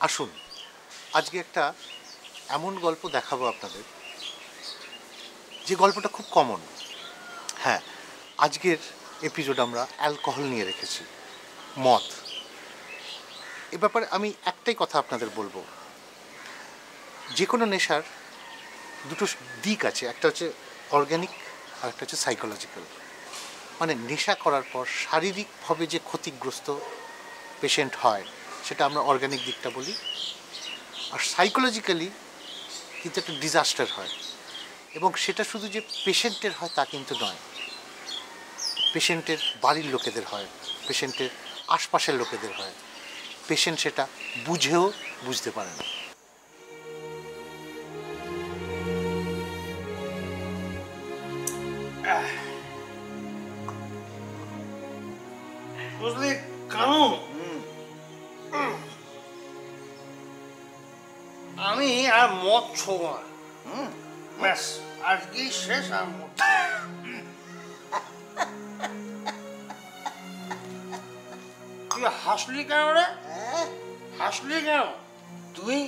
আসুন আজকে একটা এমন গল্প দেখাবো আপনাদের, যে গল্পটা খুব কমন। হ্যাঁ, আজকের এপিসোড আমরা অ্যালকোহল নিয়ে রেখেছি, মদ। এ ব্যাপারে আমি একটাই কথা আপনাদের বলবো, যে কোনো নেশার দুটো দিক আছে, একটা হচ্ছে অর্গ্যানিক আর একটা হচ্ছে সাইকোলজিক্যাল। মানে নেশা করার পর শারীরিকভাবে যে ক্ষতিগ্রস্ত পেশেন্ট হয় সেটা আমরা অর্গ্যানিক দিকটা বলি, আর সাইকোলজিক্যালি কিন্তু একটা ডিজাস্টার হয়, এবং সেটা শুধু যে পেশেন্টের হয় তা কিন্তু নয়, পেশেন্টের বাড়ির লোকেদের হয়, পেশেন্টের আশপাশের লোকেদের হয়। পেশেন্ট সেটা বুঝেও বুঝতে পারে না। বুঝলি কানু, আমি আর মদ ছোব না। ব্যাস আজকেই শেষ। আর মদ তুই হাসলি কেন রে? হাসলি কেন? তুই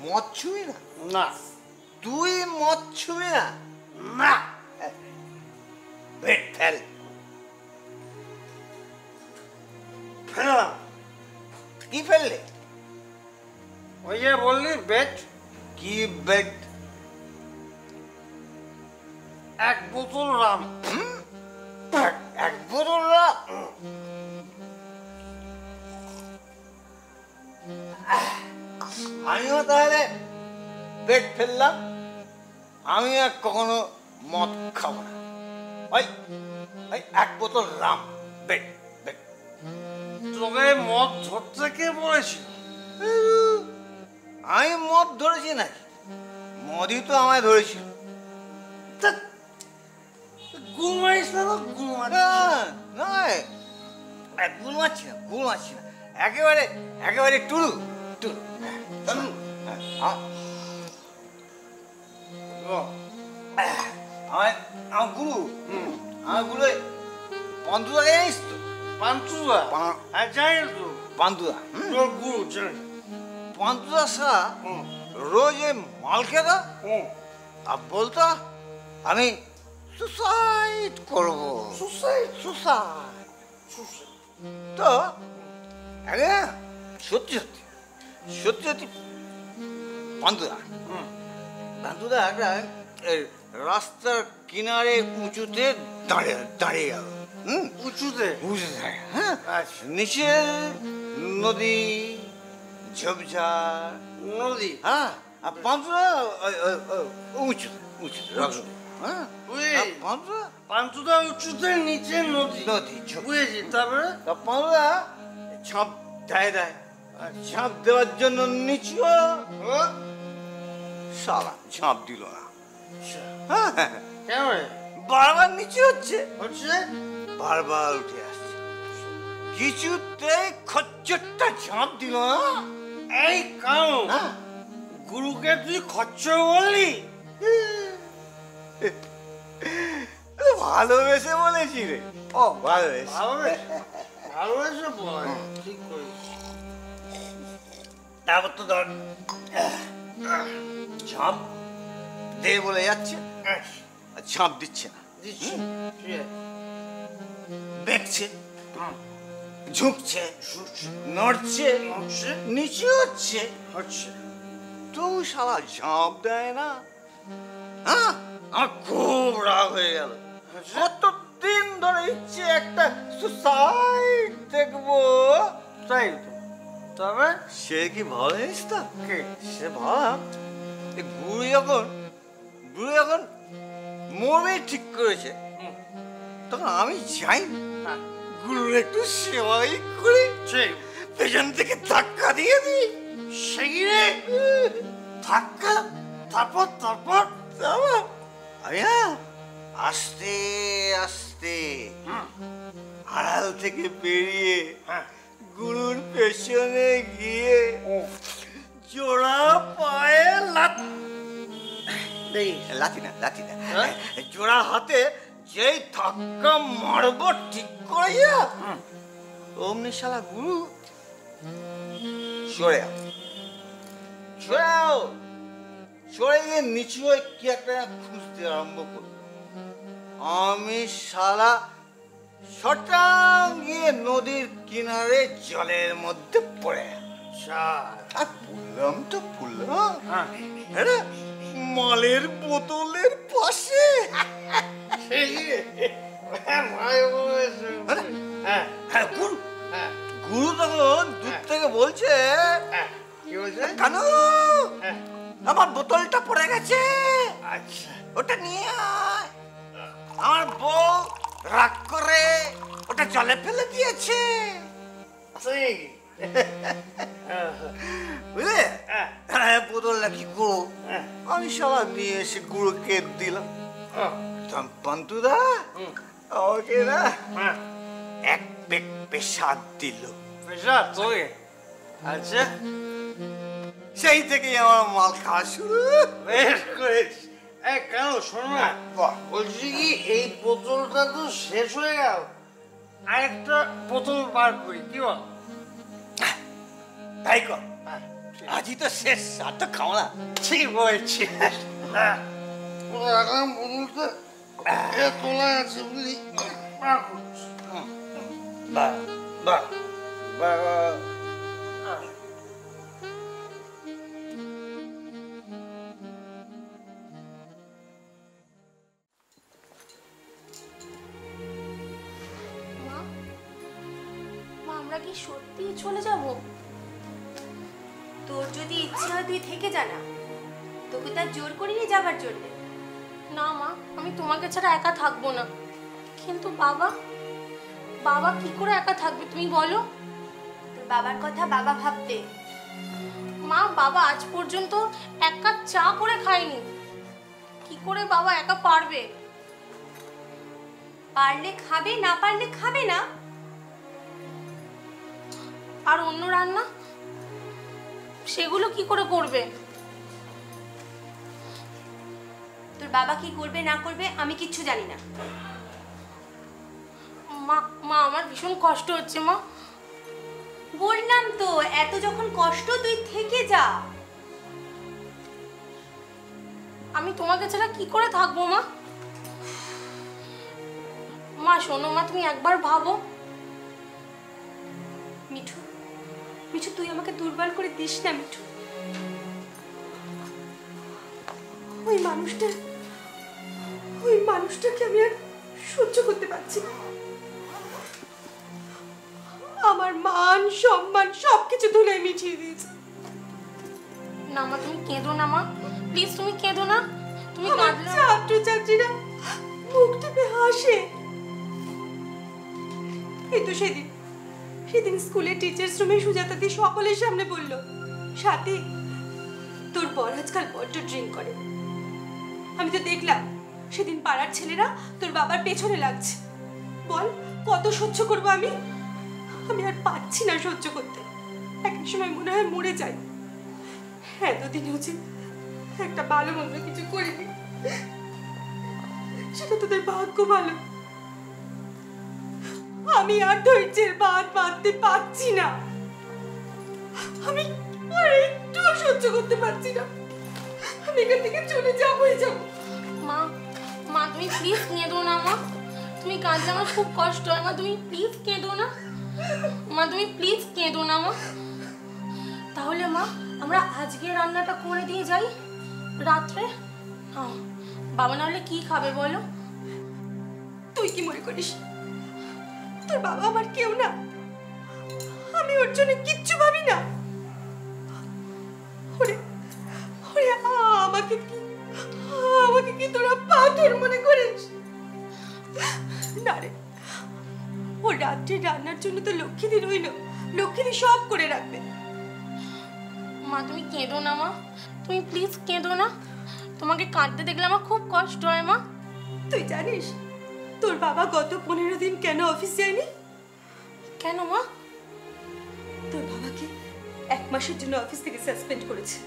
মদ ছুবি না? না তুই মদ ছুবি না? না, বেট ফেল। ফেললাম। কি ফেললে? ওই যে বললি বেট, কি বেট? এক বোতল রাম। এক বোতল না? আমিও তাহলে বেট ফেললাম, আমি আর কখনো মদ খাবো না। ওই ওই এক বোতল রাম, বেট বেট। তোকে মদ ধরতে কে বলেছিল? আমি মদ ধরেছি নাকি? মদই তো আমায় ধরেছিল। গুমাইস না তো, নয়, গুল মারছি না, গুল মারছি না, একেবারে একেবারে টুলু টুলু। আমার গুরু, আমার গুরু পন্থুদাকে জানিস তো? পান্তুদা? হ্যাঁ জানি তো, পান্তুদা। তোর গুরু জানি। পান্তুদা সা রোজ মাল খেত আর বলতো আমি সুসাইড করবো। সুসাইড? সুসাইড তো সত্যি সত্যি সত্যি সত্যি পান্তুদা পান্তুদা একটা রাস্তার কিনারে উঁচুতে দাঁড়িয়ে দাঁড়িয়ে গেল। উঁচুতে? উঁচুতে, হ্যাঁ। আচ্ছা। নিচে নদী, ঝোপঝাড় নদী? হ্যাঁ। আর পান্তুদা উঁচুতে উঁচুতে, হ্যাঁ। পান্তুদা পান্তুদা উঁচুতে, নিচে নদী? নদী, বুঝেছি। তারপরে? পান্তুদা ঝাঁপ দেয় দেয়, ঝাঁপ দেওয়ার জন্য নিচু, সালা ঝাঁপ দিল না। কেন রে? বারবার নিচে হচ্ছে, হচ্ছে বারবার উঠে আসছে, কিছুতেই খচ্চরটা ঝাঁপ দিল না। এই কাউ, গুরুকে তুই খচ্চর বললি? ভালোবেসে বলেছি রে। ও ভালোবেসে, ভালোবেসে বল, ঠিক করিস। তারপর তো ধর ঝাঁপ দে বলে যাচ্ছে, আর ঝাঁপ দিচ্ছে না। দিচ্ছি, দেখছে, ঝুঁকছে, নড়ছে, নিচে হচ্ছে, তো শালা ঝাঁপ দেয় না। হ্যাঁ, আমার খুব রাগ হয়ে গেল। কতদিন ধরে ইচ্ছে একটা সুসাইড দেখবো। তাই তো। তবে সে কি ভালো জিনিস তো? সে ভাব গুরু যখন মরবে ঠিক করেছে, তখন আমি যাই গুরুর একটু সেবাই করি, পেছন থেকে ধাক্কা দিয়ে দিই। সেগিরে ধাক্কা, তারপর তারপর আমি আস্তে আস্তে আড়াল থেকে বেরিয়ে গুরুর পেছনে গিয়ে জোড়া পায়ে লাথি না জোড়া হাতে যেই ধাক্কা মারব ঠিক করে অমনি শালা গুরু সরে সরে গিয়ে নিচু হয়ে কি একটা খুঁজতে আরম্ভ করলো। আমি শালা শটাং গিয়ে নদীর কিনারে জলের মধ্যে পড়ে আর পড়লাম তো পড়লাম আরে মালের বোতলের পাশে। গুরু গুরু তখন দূর থেকে বলছে, কি বলছে? কেন আমার বোতলটা পড়ে গেছে, আচ্ছা, ওটা নিয়ে আয়। আমার বউ রাগ করে ওটা জলে ফেলে দিয়েছে, ঠিক। বুঝলে? বোতলটা কি গুঁড়ো, আমি সবাই নিয়ে এসে গুঁড়োকে দিলাম। পান্তুদা ওকে না এক পেক পেশাদ দিল। পেশাদ তোকে? আচ্ছা, সেই থেকেই আমার মাল খাওয়া শুরু। বেশ করেছি। কেন শোনো না, বলছি কি এই বোতলটা তো শেষ হয়ে গেল, আরেকটা বোতল বার করি, কি বল? তাই কর, আজই তো শেষ, আর তো খাও না। ঠিক বলছি। রাখলাম বোতলটা, তোলা আছে বুঝলি, বার করছি। বাহ বাহ বাহ। মা, মা আমরা কি সত্যি চলে যাব? তোর যদি ইচ্ছে হয় তুই থেকে জানা, তোকে তার জোর করিনি যাবার জন্য। না মা, আমি তোমাকে ছাড়া একা থাকবো না। কিন্তু বাবা, বাবা কি করে একা থাকবে তুমি বলো? তোর বাবার কথা বাবা ভাবতে। মা, বাবা আজ পর্যন্ত এক কাপ চা করে খায়নি, কি করে বাবা একা পারবে? পারলে খাবে, না পারলে খাবে না। আর অন্য রান্না সেগুলো কি করে করবে? তোর বাবা কি করবে না করবে আমি কিচ্ছু জানি না। মা, মা আমার ভীষণ কষ্ট হচ্ছে মা। বললাম তো, এত যখন কষ্ট তুই থেকে যা। আমি তোমাকে ছাড়া কি করে থাকবো মা? মা শোনো মা, তুমি একবার ভাবো। মিঠু, মিঠু তুই আমাকে দুর্বল করে দিস না মিঠু। ওই মানুষটাকে আমি আর সহ্য করতে পারছি না। আমার মান সম্মান সবকিছু ধুলে মিটিয়ে দিয়েছে। না মা, তুমি কেঁদো না মা, প্লিজ তুমি কেঁদো না। তুমি আমার কাঁদলে ছাত্রছাত্রীরা মুখ টিপে হাসে। এই তো সেদিন স্কুলের টিচার্স রুমে সুজাতা দি সকলের সামনে বলল, সাথী তোর বর আজকাল বড্ড ড্রিঙ্ক করে। আমি তো দেখলাম সেদিন পাড়ার ছেলেরা তোর বাবার পেছনে লাগছে। বল কত সহ্য করবো আমি? আমি আর পাচ্ছি না সহ্য করতে। এক সময় মনে হয় মরে যাই। এতদিন হচ্ছে একটা ভালো মন্দ কিছু করিনি, সেটা তোদের ভাগ্য ভালো। আমি আর ধৈর্যের বাঁধ বাঁধতে পারছি না। আমি আর একটু সহ্য করতে পারছি না। আমি এখান থেকে চলে যাবোই যাব। মা, মা তুমি প্লিজ কেঁদো না মা। তুমি কাঁদলে আমার খুব কষ্ট হয় মা, তুমি প্লিজ কেঁদো না মা, তুমি প্লিজ কেঁদো না মা। তাহলে মা আমরা আজকে রান্নাটা করে দিয়ে যাই রাত্রে। বাবা নাহলে কি খাবে বলো? তুই কি মনে করিস তোর বাবা আমার কেউ না? আমি ওর জন্য কিচ্ছু ভাবি না। ওরে ওরে আমাকে কি তোরা পাথর মনে করিস? না রে, ও রাত্রে রান্নার জন্য তো লক্ষ্মীদি রইল, লক্ষ্মীদি সব করে রাখবে। মা তুমি কেঁদো না মা, তুমি প্লিজ কেঁদো না। তোমাকে কাঁদতে দেখলে আমার খুব কষ্ট হয় মা। তুই জানিস তোর বাবা গত 15 দিন কেন অফিস যায়নি? কেন মা? তোর বাবাকে 1 মাসের জন্য অফিস থেকে সাসপেন্ড করেছে।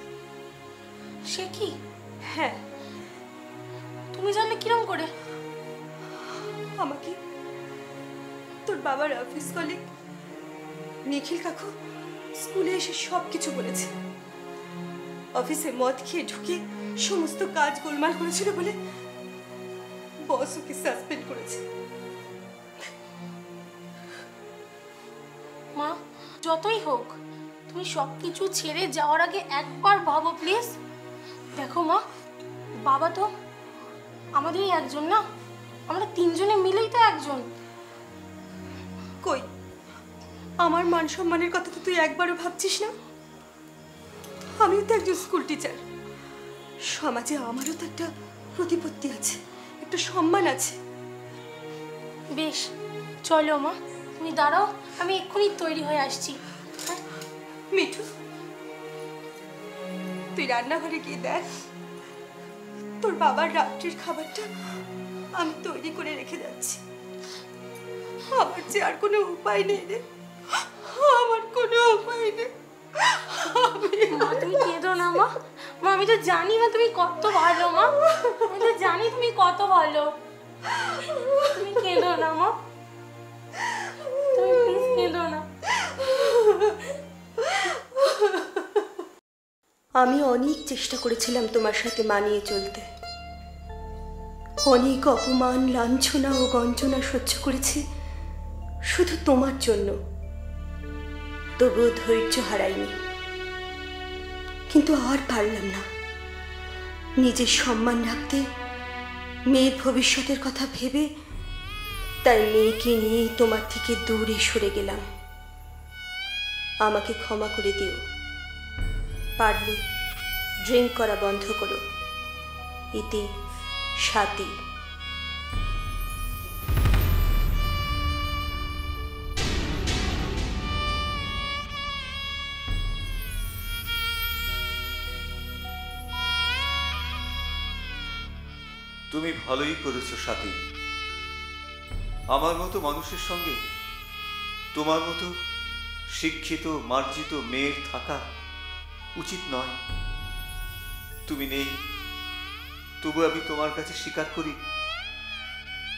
সে কি? হ্যাঁ। তুমি জানলে কিরম করে? আমাকে তোর বাবার অফিস কলিগ নিখিল কাকু স্কুলে এসে সব কিছু বলেছে। অফিসে মদ খেয়ে ঢুকে সমস্ত কাজ গোলমাল করেছিল বলে বস ওকে সাসপেন্ড করেছে। মা যতই হোক তুমি সব কিছু ছেড়ে যাওয়ার আগে একবার ভাবো প্লিজ। দেখো মা, বাবা তো আমাদেরই একজন না, আমরা তিনজনে মিলেই তো একজন। কই আমার মান সম্মানের কথা তো তুই একবারও ভাবছিস না? আমিও তো একজন স্কুল টিচার, সমাজে আমারও তো একটা প্রতিপত্তি আছে, একটা সম্মান আছে। বেশ চলো মা, তুমি দাঁড়াও, আমি এক্ষুনি তৈরি হয়ে আসছি। মিঠু, তুই রান্নাঘরে গিয়ে দেখ তোর বাবার রাত্রির খাবারটা আমি তৈরি করে রেখে যাচ্ছি। আমার যে আর কোনো উপায় নেই রে, আমার কোনো উপায় নেই। মা তুমি কেঁদো না মা, মা আমি তো জানি মা তুমি কত ভালো মা, আমি তো জানি তুমি কত ভালো। তুমি কেঁদো না মা, তুমি প্লিজ কেঁদো না। আমি অনেক চেষ্টা করেছিলাম তোমার সাথে মানিয়ে চলতে, অনেক অপমান, লাঞ্ছনা ও গঞ্জনা সহ্য করেছি শুধু তোমার জন্য, তবুও ধৈর্য হারাইনি। কিন্তু আর পারলাম না। নিজের সম্মান রাখতে, মেয়ের ভবিষ্যতের কথা ভেবে তাই মেয়েকে নিয়ে তোমার থেকে দূরে সরে গেলাম। আমাকে ক্ষমা করে দিও। পারলে ড্রিঙ্ক করা বন্ধ করো। ইতি স্বাতী। তুমি ভালোই করেছো স্বাতী। আমার মতো মানুষের সঙ্গে তোমার মতো শিক্ষিত মার্জিত মেয়ের থাকা উচিত নয়। তুমি নেই, তবু আমি তোমার কাছে স্বীকার করি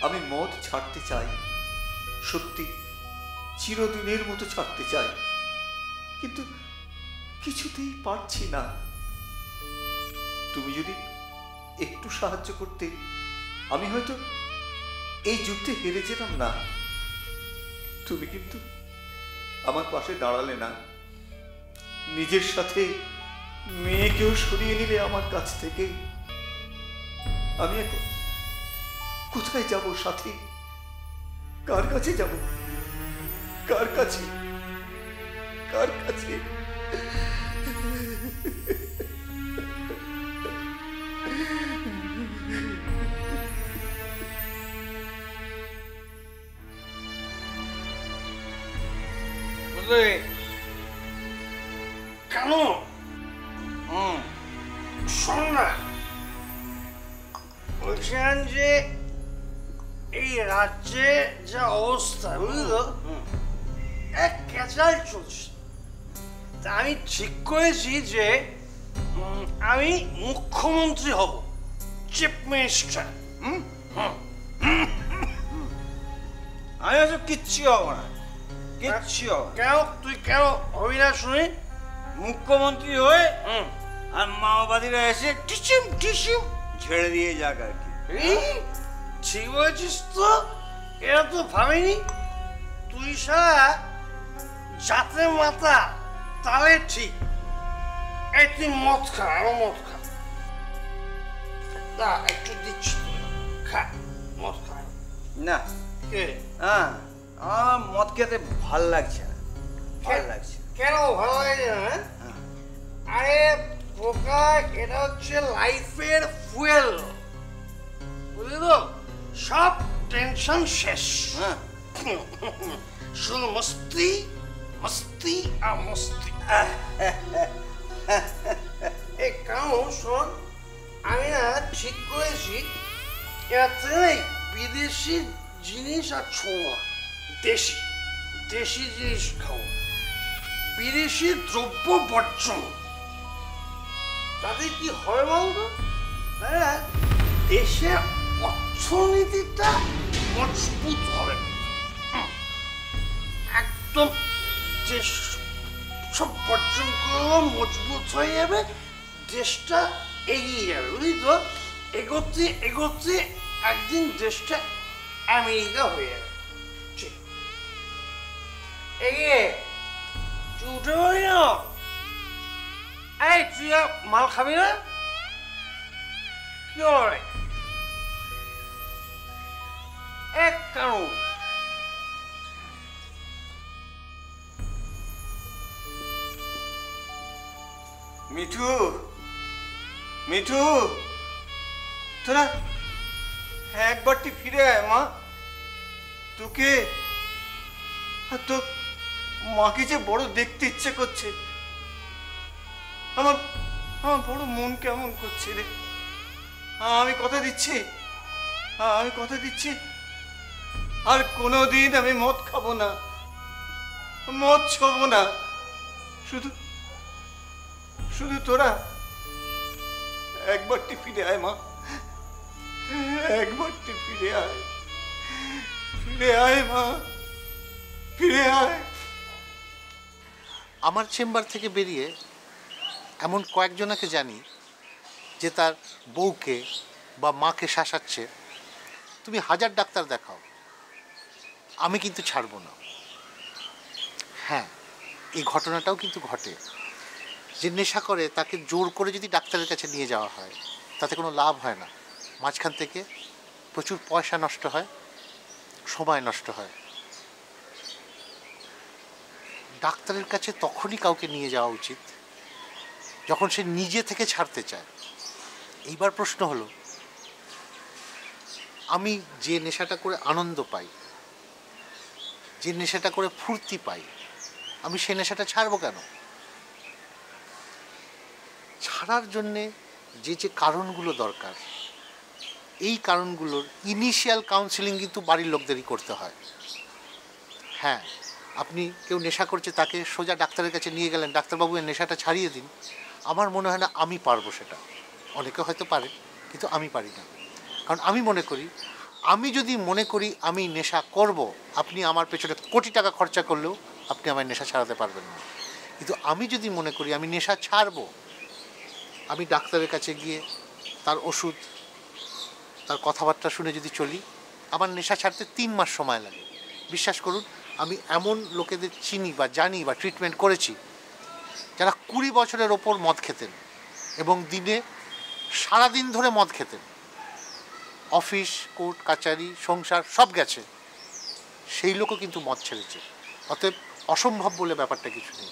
আমি মদ ছাড়তে চাই, সত্যি চিরদিনের মতো ছাড়তে চাই, কিন্তু কিছুতেই পারছি না। তুমি যদি একটু সাহায্য করতে আমি হয়তো এই যুদ্ধে হেরে যেতাম না। তুমি কিন্তু আমার পাশে দাঁড়ালে না, নিজের সাথে মেয়েকেও সরিয়ে নিলে আমার কাছ থেকে। আমি এখন কোথায় যাব সাথী? কার কাছে যাব? কার কাছে? কার কাছে? কেন? শোন না, বলছিলাম যে এই রাজ্যে যা অবস্থা বুঝলো, এক ক্যাচাল চলছে। তা আমি ঠিক করেছি যে আমি মুখ্যমন্ত্রী হব, চিফ মিনিস্টার। আমি ওসব কিচ্ছু হবো না, কিচ্ছু হবো না। কেন তুই কেন হবি না শুনি? মুখ্যমন্ত্রী হয়ে আর মাওবাদীরা এসে টিসিম টিসিম ঝেড়ে দিয়ে যাক আর কি। ঠিক বলেছিস তো, এরা তো ভাবেনি তুই সারা জাতে মাতা, তাহলে ঠিক। এই তুই মদ খা, আরো মদ খা, না একটু দিচ্ছি, খা মদ খা। না, কে? হ্যাঁ, আমার মদ খেতে ভাল লাগছে না, ভাল লাগছে। কেন ভালো লাগে না? আরে পোকা, এটা হচ্ছে লাইফের ফুয়েল, বুঝলি তো? সব টেনশন শেষ, শুধু মস্তি মস্তি আর মস্তি। এই কারণ শোন, আমি না ঠিক করেছি এতে বিদেশি জিনিস আর ছোঁয়া, দেশি দেশি জিনিস খাও, বিদেশি দ্রব্য বর্জন। তাতে কি হয় বলতো? দেশের অর্থনীতিটা মজবুত হবে, একদম যে সব বর্জন করলেও মজবুত হয়ে যাবে, দেশটা এগিয়ে যাবে, বুঝলি তো? এগোতে এগোতে একদিন দেশটা আমেরিকা হয়ে যাবে। ঠিক এগিয়ে তুই উঠে পড়ি না। এই তুই আর মাল খাবি না? কি হবে? এক কারণ মিঠু, মিঠু, তোরা একবারটি ফিরে আয় মা। তোকে আর তো মাকে যে বড় দেখতে ইচ্ছে করছে। আমার আমার বড় মন কেমন করছে রে। আমি কথা দিচ্ছি, আমি কথা দিচ্ছি, আর কোনোদিন আমি মদ খাবো না, মদ ছোবো না। শুধু শুধু তোরা একবারটি ফিরে আয় মা, একবারটি ফিরে আয়, ফিরে আয় মা, ফিরে আয়। আমার চেম্বার থেকে বেরিয়ে এমন কয়েকজনকে জানি যে তার বউকে বা মাকে শাসাচ্ছে, তুমি 1000 ডাক্তার দেখাও, আমি কিন্তু ছাড়বো না। হ্যাঁ, এই ঘটনাটাও কিন্তু ঘটে। যে নেশা করে তাকে জোর করে যদি ডাক্তারের কাছে নিয়ে যাওয়া হয় তাতে কোনো লাভ হয় না, মাঝখান থেকে প্রচুর পয়সা নষ্ট হয়, সময় নষ্ট হয়। ডাক্তারের কাছে তখনই কাউকে নিয়ে যাওয়া উচিত যখন সে নিজে থেকে ছাড়তে চায়। এইবার প্রশ্ন হলো, আমি যে নেশাটা করে আনন্দ পাই, যে নেশাটা করে ফুর্তি পাই, আমি সে নেশাটা ছাড়বো কেন? ছাড়ার জন্যে যে যে কারণগুলো দরকার, এই কারণগুলোর ইনিশিয়াল কাউন্সেলিং কিন্তু বাড়ির লোকদেরই করতে হয়। হ্যাঁ, আপনি কেউ নেশা করছে তাকে সোজা ডাক্তারের কাছে নিয়ে গেলেন, ডাক্তারবাবু এর নেশাটা ছাড়িয়ে দিন, আমার মনে হয় না আমি পারবো সেটা। অনেকে হয়তো পারে, কিন্তু আমি পারি না। কারণ আমি মনে করি, আমি যদি মনে করি আমি নেশা করব, আপনি আমার পেছনে কোটি টাকা খরচা করলেও আপনি আমার নেশা ছাড়াতে পারবেন না। কিন্তু আমি যদি মনে করি আমি নেশা ছাড়বো, আমি ডাক্তারের কাছে গিয়ে তার ওষুধ, তার কথাবার্তা শুনে যদি চলি, আমার নেশা ছাড়তে 3 মাস সময় লাগে। বিশ্বাস করুন, আমি এমন লোকেদের চিনি বা জানি বা ট্রিটমেন্ট করেছি যারা 20 বছরের ওপর মদ খেতেন এবং দিনে সারাদিন ধরে মদ খেতেন, অফিস, কোর্ট কাচারি, সংসার সব গেছে, সেই লোকও কিন্তু মদ ছেড়েছে। অতএব অসম্ভব বলে ব্যাপারটা কিছু নেই।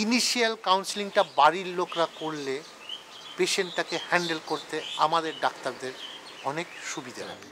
ইনিশিয়াল কাউন্সেলিংটা বাড়ির লোকরা করলে পেশেন্টটাকে হ্যান্ডেল করতে আমাদের ডাক্তারদের অনেক সুবিধা হবে।